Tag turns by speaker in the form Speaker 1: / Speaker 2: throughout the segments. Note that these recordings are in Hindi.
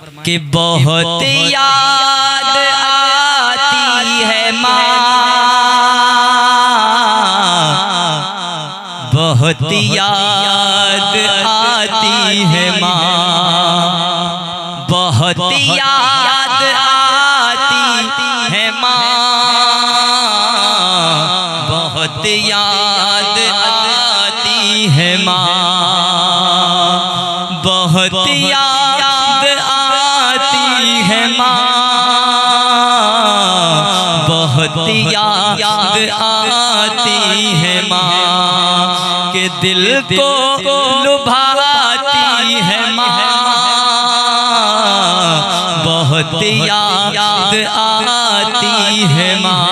Speaker 1: कि बहुत याद आती है माँ, बहुत याद आती है माँ, बहुत याद आती है माँ, बहुत याद आती है माँ, बहुत याद आती है माँ, बहुत याद आती है माँ, के दिल को लुभाती है माँ, बहुत याद आती है माँ।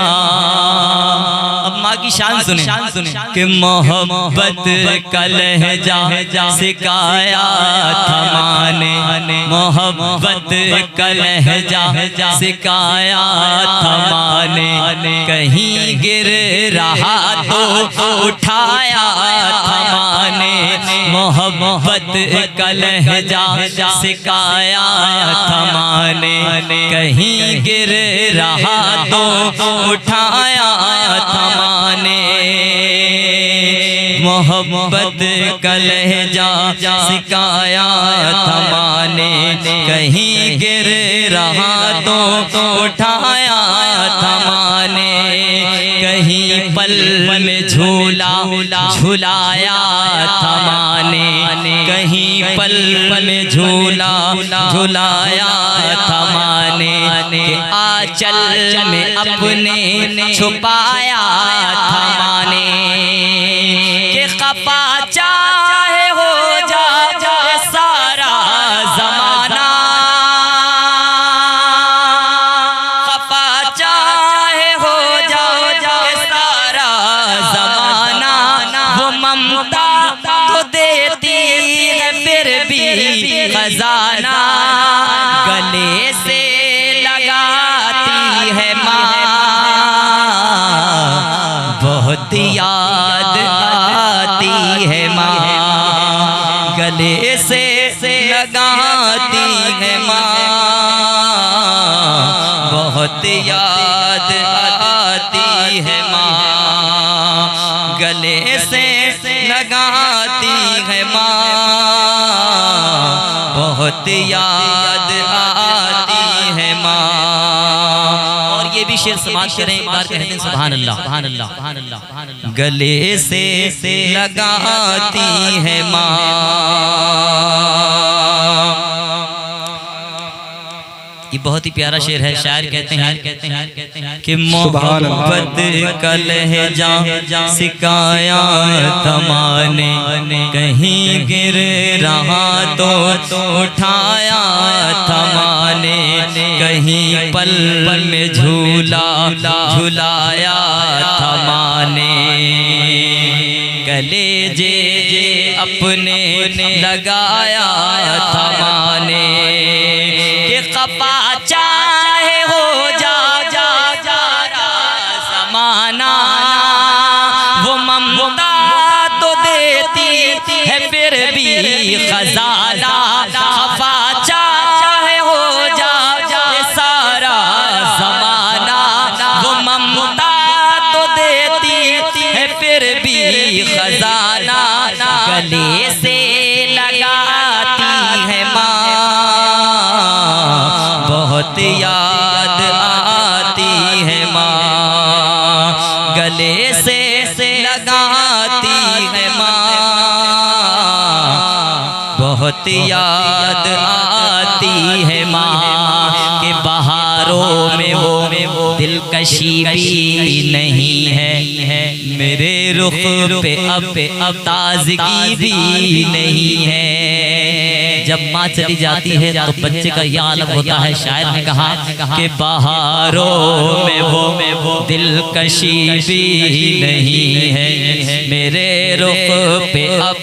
Speaker 1: अब माँ की शान सुने कि मोहब्बत का लहजा सिखाया था माँ ने, मोहब्बत का लहजा सिखाया था माँ ने, कहीं गिर रहा तो उठाया था माँ ने, मोहब्बत का लहजा सिखाया था माँ ने, कहीं गिर रहा तो उठाया था माँ ने, मोहब्बत का लहजा सिखाया था माँ ने, कहीं गिर रहा तो उठाया था माँ ने, कहीं पल में झूला झुलाया था माँ ने, कहीं पल में झूला झुलाया था माँ ने, आंचल में अपने छुपाया था माँ ने, कि खफा चाहे हो जाए सारा ज़माना, खफा चाहे हो जाए सारा ज़माना, वो ममता तो देती है फिर भी खजाना, गले से लगाती है माँ, बहुत याद आती है माँ, गले से लगाती है माँ, बहुत याद आती है माँ, गले से लगाती है माँ, बहुत याद आती है माँ। और ये भी शेर समाज करें एक बार, कहते हैं सुभान अल्लाह सुभान अल्लाह सुभान अल्लाह सुभान अल्लाह, गले से लगाती है माँ। ये बहुत ही प्यारा शेर है। शायर कहते हैं कि मोहब्बत का लहजा सिखाया था माँ ने, कहीं गिर रहा तो उठाया था माँ ने, कहीं पल में झूला झुलाया था माँ ने, गले जे अपने लगाया था माँ ने, कि खफा चाहे हो जा ज़माना, वो ममता तो देती है फिर भी खजाना, खफा चाहे हो जा सारा ज़माना, वो ममता तो देती है फिर भी खजाना, गले से लगाती है माँ, बहुत याद आती है माँ, गले से लगाती है माँ, बहुत याद आती है माँ, कि बहारों में वो दिलकशी भी नहीं है, मेरे रुख पे अब ताज़गी भी नहीं है। जब माँ चली जाती है तो बच्चे का यह अलग होता है। शायर ने कहा कि बहारों में वो दिलकशी भी नहीं है, मेरे रुख पे अब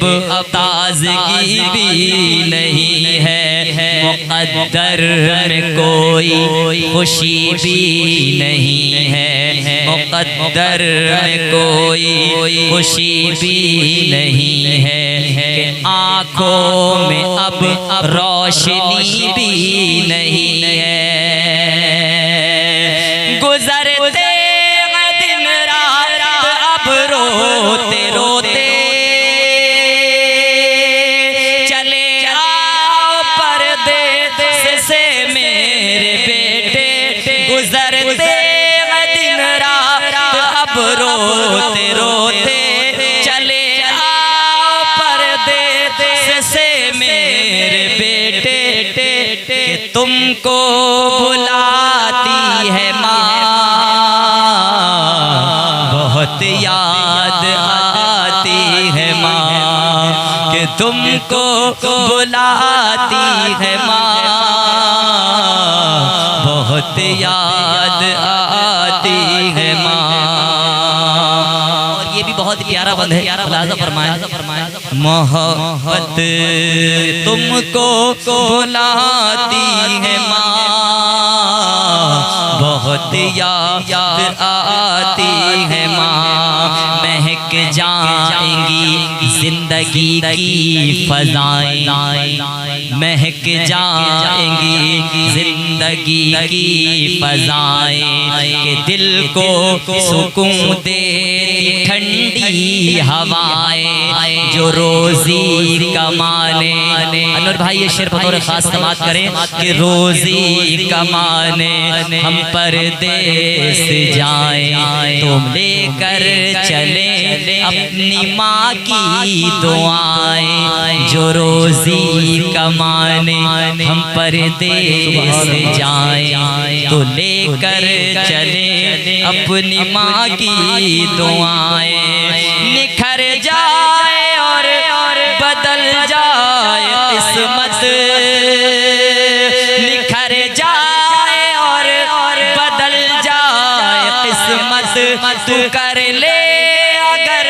Speaker 1: ताज़गी भी नहीं है, मुक़द्दर में कोई खुशी भी नहीं है, मुक़द्दर में कोई खुशी भी नहीं है, कि आँखों में अब रोशनी भी नहीं है। गुजरते दिन रात अब रोते रोते चले आओ पर्दे से मेरे बेटे। गुजरते दिन रात अब रोते रोते चले आओ पर्दे से मेरे बेटे। कि तुमको बुलाती है माँ, बहुत याद आती है माँ। कि तुमको बुलाती है माँ, बहुत याद आती है माँ। और ये भी बहुत प्यारा बंद है, मुलाज़ा फरमाया मोहब्बत तुमको बुलाती है माँ, बहुत याद आती है माँ। महक जाएंगी जिंदगी की फज़ाएं, महक जाएंगी जिंदगी की फज़ाएं। के दिल को सुकून देती ठंडी हवाएं, जो रोजी कमाने। अनवर भाई ये शेर बतौर खास समाअत करें कि रोजी कमाने हम परदेस जाएं, तुम लेकर चले अपनी माँ की दुआएं। जो रोजी कमाने हम परदेस जाएं, तो लेकर चले अपनी माँ की दुआएं। निखर जाए और बदल जाए किस्मत, निखर जाए और बदल जाए किस्मत। तू कर ले अगर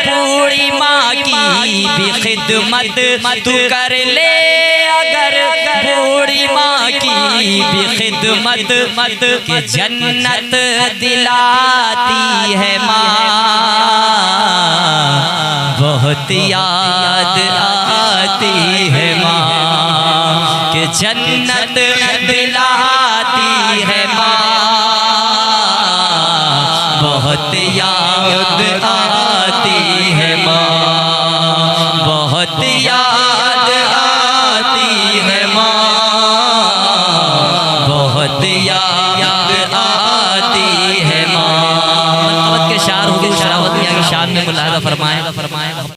Speaker 1: बूढ़ी माँ की भी खिदमत, तू कर ले अगर बूढ़ी माँ की भी खिदमत। कि जन्नत दिलाती है माँ, बहुत याद आती है माँ। कि जन्नत दिलाती है माँ, बहुत याद आती है माँ, बहुत याद